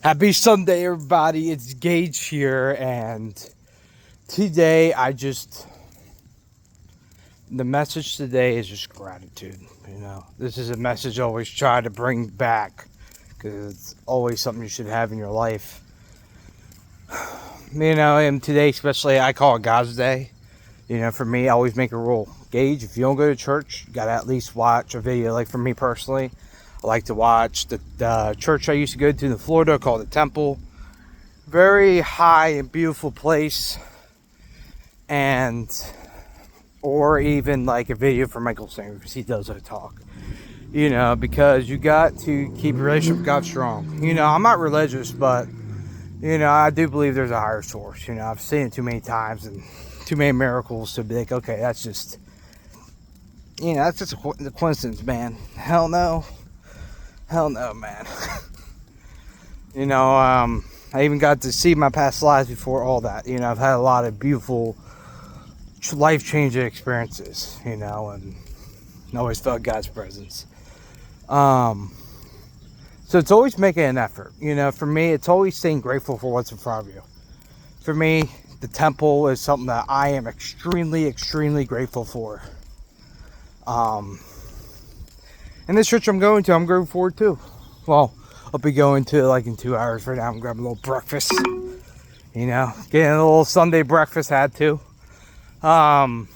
Happy Sunday, everybody. It's Gage here, and today the message today is just gratitude. This is a message I always try to bring back because it's always something you should have in your life. And today, especially, I call it God's Day. For me, I always make a rule. Gage, if you don't go to church, you gotta at least watch a video. Like for me personally, I like to watch the church I used to go to in Florida called the Temple. Very high and beautiful place. Or even like a video from Michael Singer, because he does a talk. Because you got to keep your relationship with God strong. I'm not religious, but I do believe there's a higher source. I've seen it too many times and too many miracles to be like, okay, that's just a coincidence, man. Hell no, man. I even got to see my past lives before all that. I've had a lot of beautiful, life-changing experiences, and always felt God's presence. So it's always making an effort. For me, it's always staying grateful for what's in front of you. For me, the temple is something that I am extremely, extremely grateful for. And this church I'm going to, I'm grateful for too. Well, I'll be going to like in 2 hours right now. I'm grabbing a little breakfast. Getting a little Sunday breakfast, had to. But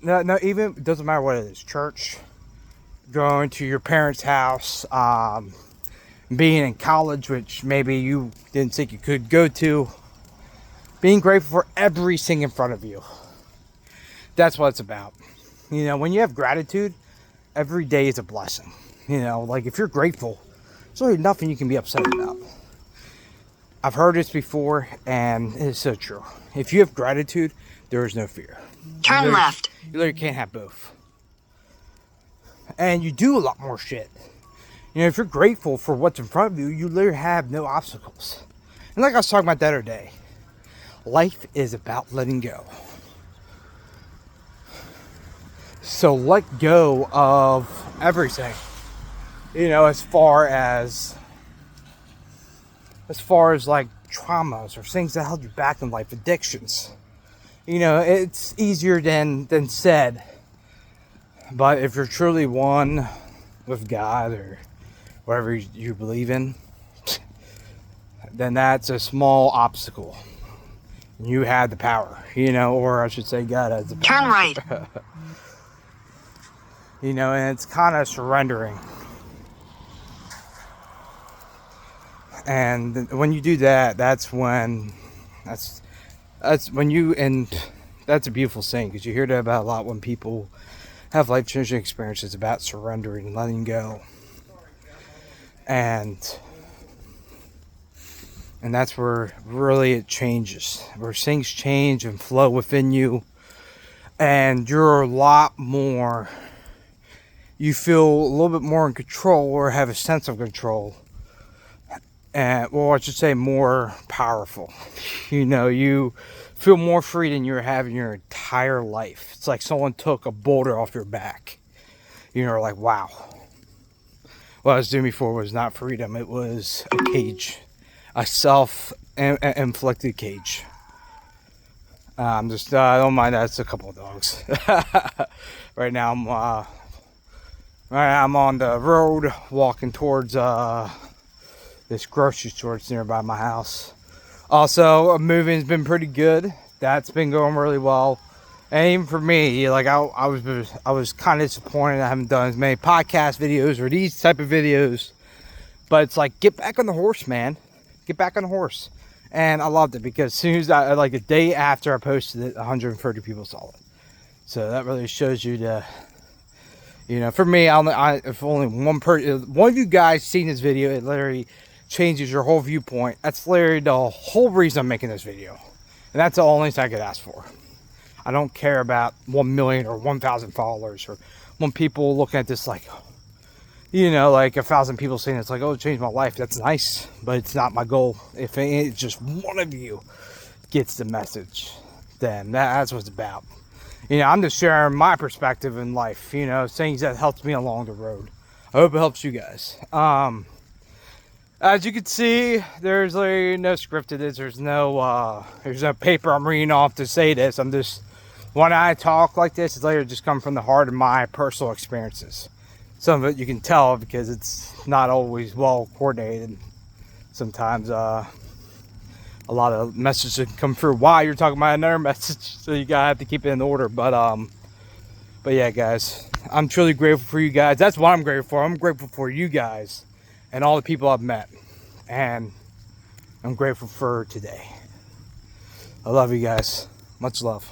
no, even it doesn't matter what it is. Church, going to your parents' house, being in college, which maybe you didn't think you could go to. Being grateful for everything in front of you. That's what it's about. When you have gratitude, every day is a blessing. Like if you're grateful, there's really nothing you can be upset about. I've heard this before, and it's so true. If you have gratitude, there is no fear. Turn left. You literally can't have both. And you do a lot more shit. If you're grateful for what's in front of you, you literally have no obstacles. And like I was talking about the other day, life is about letting go. So let go of everything. As far as like traumas or things that held you back in life, addictions. It's easier than said. But if you're truly one with God or whatever you believe in, then that's a small obstacle. You have the power, or I should say God has the power. Turn right. And it's kind of surrendering. And when you do that, that's when you, and that's a beautiful thing, because you hear that about a lot when people have life-changing experiences about surrendering and letting go. And that's where really it changes, where things change and flow within you, and you're a lot more, you feel a little bit more in control, or have a sense of control. And, well, I should say more powerful. You feel more free than you're having your entire life. It's like someone took a boulder off your back. Like, wow. What I was doing before was not freedom. It was a cage. A self-inflicted cage. I don't mind that. It's a couple of dogs. Right now, I'm on the road walking towards this grocery store that's nearby my house. Also, moving's been pretty good. That's been going really well. And even for me, like I was kind of disappointed I haven't done as many podcast videos or these type of videos. But it's like, get back on the horse, man. Get back on the horse. And I loved it, because as soon as like a day after I posted it, 130 people saw it. So that really shows you for me, if only one of you guys seen this video, it literally changes your whole viewpoint. That's literally the whole reason I'm making this video. And that's the only thing I could ask for. I don't care about 1 million or 1,000 followers, or when people looking at this like, like 1,000 people saying it's like, oh, it changed my life. That's nice, but it's not my goal. If it's just one of you gets the message, then that's what it's about. I'm just sharing my perspective in life, things that helped me along the road. I hope it helps you guys. As you can see, there's like no script to this. There's no paper I'm reading off to say this. I'm just, when I talk like this, it's later just come from the heart of my personal experiences. Some of it you can tell because it's not always well coordinated. Sometimes a lot of messages come through while you're talking about another message, so you gotta have to keep it in order. But yeah, guys, I'm truly grateful for you guys. That's what I'm grateful for. I'm grateful for you guys and all the people I've met, and I'm grateful for today. I love you guys. Much love.